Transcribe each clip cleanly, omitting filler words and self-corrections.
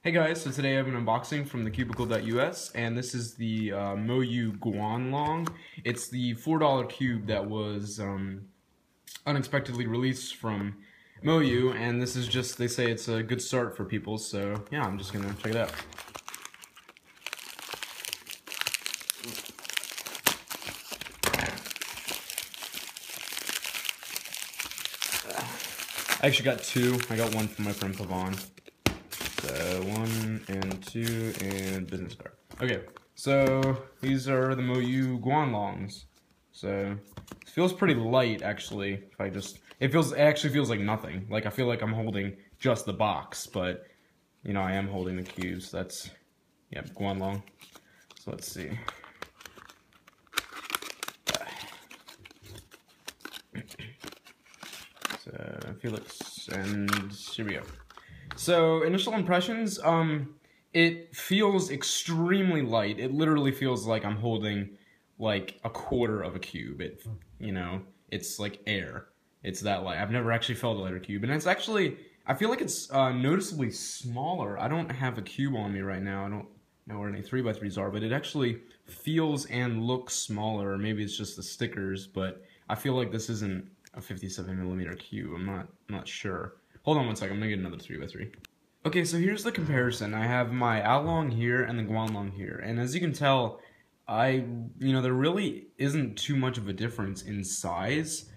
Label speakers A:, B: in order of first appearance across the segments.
A: Hey guys, so today I have an unboxing from thecubicle.us, and this is the Moyu Guanlong. It's the $4 cube that was unexpectedly released from Moyu, and this is just, they say it's a good start for people, so yeah, I'm just gonna check it out. I actually got two. I got one from my friend Pavan. So 1 and 2 and business card. Okay, so these are the Moyu Guanlongs. So it feels pretty light actually. If I just, it actually feels like nothing. Like I feel like I'm holding just the box, but you know I am holding the cubes. That's Guanlong. So let's see. So Felix, and here we go. So, initial impressions, it feels extremely light. It literally feels like I'm holding, like, a quarter of a cube. It's like air. It's that light. I've never actually felt a lighter cube. And it's actually, I feel like it's noticeably smaller. I don't have a cube on me right now. I don't know where any 3x3s are, but it actually feels and looks smaller. Maybe it's just the stickers, but I feel like this isn't a 57mm cube. I'm not sure. Hold on one second, I'm gonna get another 3x3. Okay, so here's the comparison. I have my Guanlong here and the Guanlong here, and as you can tell, there really isn't too much of a difference in size.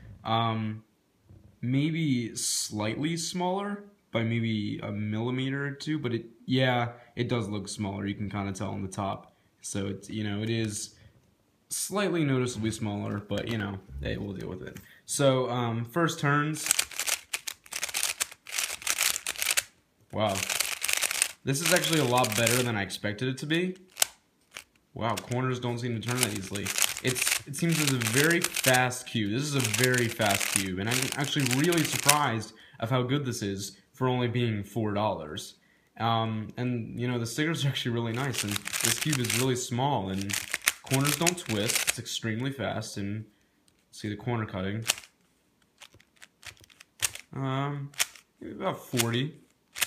A: Maybe slightly smaller by maybe a millimeter or two, but it does look smaller. You can kind of tell on the top. So it's, it is slightly noticeably smaller, but hey, we'll deal with it. So first turns. Wow, this is actually a lot better than I expected it to be. Wow, corners don't seem to turn that easily. It seems it's a very fast cube. This is a very fast cube, and I'm actually really surprised of how good this is for only being $4. And the stickers are actually really nice, and this cube is really small, and corners don't twist. It's extremely fast, and see the corner cutting. Maybe about 40.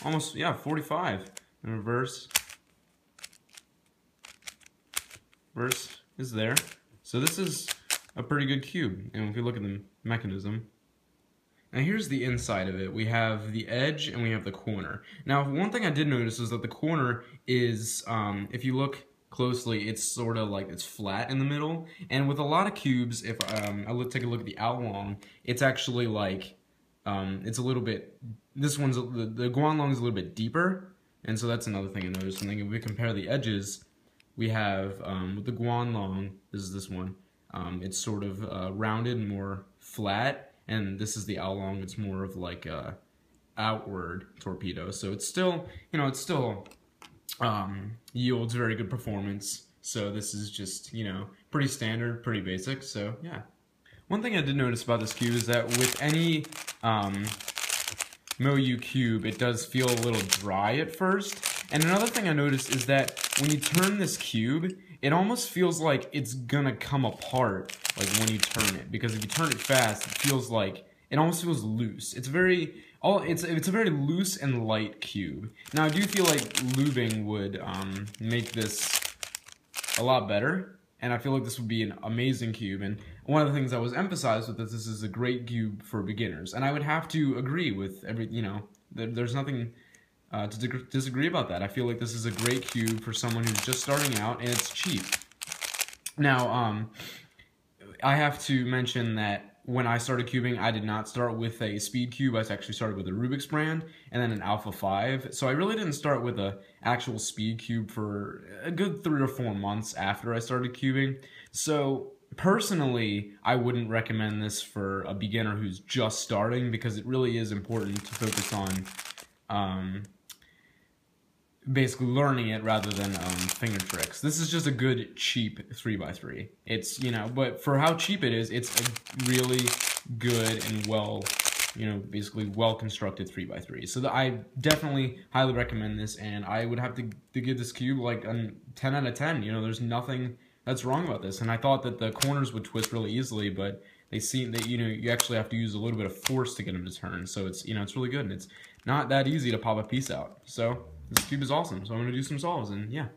A: Almost, 45 in reverse. Reverse is there. So this is a pretty good cube. And if you look at the mechanism. Now here's the inside of it. We have the edge and we have the corner. Now one thing I did notice is that the corner is, if you look closely, it's sort of like it's flat in the middle. And with a lot of cubes, if I take a look at the Guanlong, it's actually like, it's a little bit, this one's, the Guanlong is a little bit deeper, and so that's another thing I noticed. And then if we compare the edges, we have, with the Guanlong, this one, it's sort of rounded and more flat, and this is the Guanlong, it's more of like a outward torpedo. So it's still, yields very good performance. So this is just, pretty standard, pretty basic, so yeah. One thing I did notice about this cube is that with any Moyu cube, it does feel a little dry at first. And another thing I noticed is that when you turn this cube, it almost feels like it's gonna come apart, like when you turn it. Because if you turn it fast, it feels like, it almost feels loose. It's a very loose and light cube. Now I do feel like lubing would make this a lot better. And I feel like this would be an amazing cube. And one of the things that was emphasized with this is a great cube for beginners. And I would have to agree with there's nothing to disagree about that. I feel like this is a great cube for someone who's just starting out, and it's cheap. Now, I have to mention that when I started cubing, I did not start with a speed cube. I actually started with a Rubik's brand and then an Alpha 5. So I really didn't start with an actual speed cube for a good 3 or 4 months after I started cubing. So personally, I wouldn't recommend this for a beginner who's just starting, because it really is important to focus on basically learning it rather than finger tricks. This is just a good, cheap 3x3. It's, but for how cheap it is, it's a really good and basically well-constructed 3x3. So I definitely highly recommend this, and I would have to give this cube like a 10 out of 10. There's nothing that's wrong about this. And I thought that the corners would twist really easily, but they seem that, you actually have to use a little bit of force to get them to turn. So it's, it's really good, and it's not that easy to pop a piece out. So this cube is awesome. So I'm gonna do some solves, and yeah.